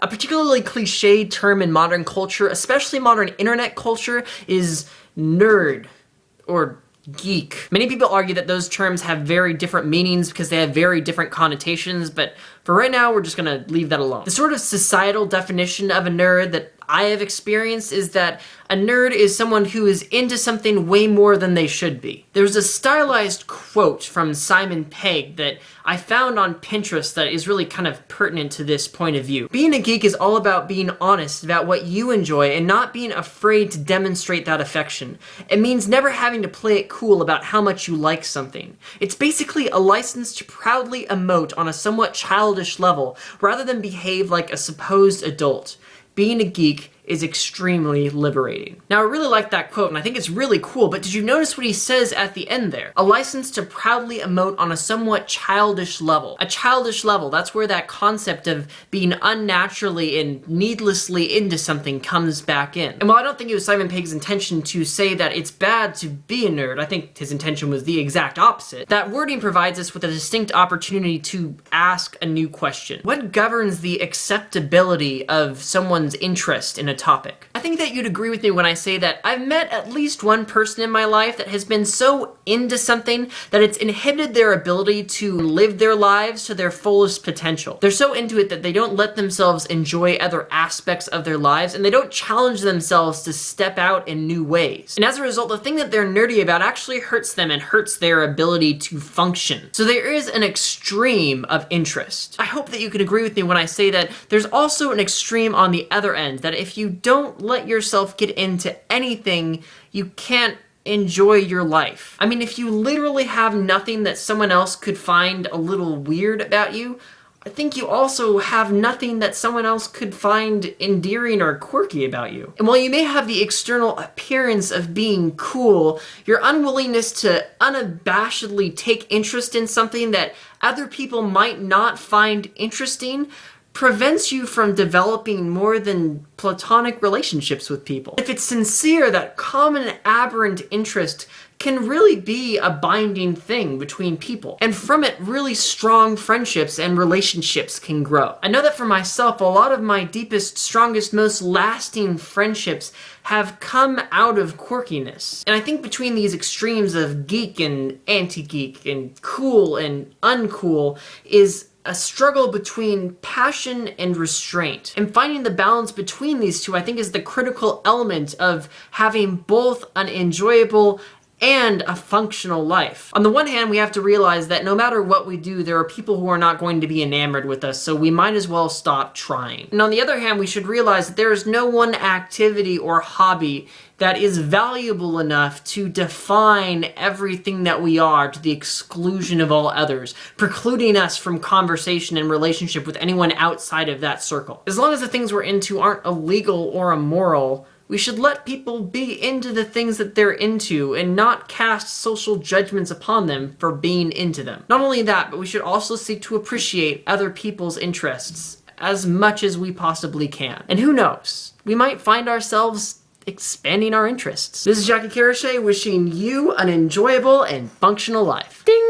A particularly cliched term in modern culture, especially modern internet culture, is nerd or geek. Many people argue that those terms have very different meanings because they have very different connotations, but for right now, we're just gonna leave that alone. The sort of societal definition of a nerd that I have experienced is that a nerd is someone who is into something way more than they should be. There's a stylized quote from Simon Pegg that I found on Pinterest that is really kind of pertinent to this point of view. Being a geek is all about being honest about what you enjoy and not being afraid to demonstrate that affection. It means never having to play it cool about how much you like something. It's basically a license to proudly emote on a somewhat childish level rather than behave like a supposed adult. Being a geek is extremely liberating. Now, I really like that quote, and I think it's really cool, but did you notice what he says at the end there? A license to proudly emote on a somewhat childish level. A childish level, that's where that concept of being unnaturally and needlessly into something comes back in. And while I don't think it was Simon Pegg's intention to say that it's bad to be a nerd, I think his intention was the exact opposite, that wording provides us with a distinct opportunity to ask a new question. What governs the acceptability of someone's interest in a topic? I think that you'd agree with me when I say that I've met at least one person in my life that has been so into something that it's inhibited their ability to live their lives to their fullest potential. They're so into it that they don't let themselves enjoy other aspects of their lives, and they don't challenge themselves to step out in new ways. And as a result, the thing that they're nerdy about actually hurts them and hurts their ability to function. So there is an extreme of interest. I hope that you can agree with me when I say that there's also an extreme on the other end, that if you don't let yourself get into anything, you can't enjoy your life. I mean, if you literally have nothing that someone else could find a little weird about you, I think you also have nothing that someone else could find endearing or quirky about you. And while you may have the external appearance of being cool, your unwillingness to unabashedly take interest in something that other people might not find interesting prevents you from developing more than platonic relationships with people. If it's sincere, that common aberrant interest can really be a binding thing between people. And from it, really strong friendships and relationships can grow. I know that for myself, a lot of my deepest, strongest, most lasting friendships have come out of quirkiness. And I think between these extremes of geek and anti-geek and cool and uncool is a struggle between passion and restraint. And finding the balance between these two, I think, is the critical element of having both an enjoyable and a functional life. On the one hand, we have to realize that no matter what we do, there are people who are not going to be enamored with us, so we might as well stop trying. And on the other hand, we should realize that there is no one activity or hobby that is valuable enough to define everything that we are to the exclusion of all others, precluding us from conversation and relationship with anyone outside of that circle. As long as the things we're into aren't illegal or immoral, we should let people be into the things that they're into and not cast social judgments upon them for being into them. Not only that, but we should also seek to appreciate other people's interests as much as we possibly can. And who knows, we might find ourselves expanding our interests. This is Jacke Karashae wishing you an enjoyable and functional life. Ding!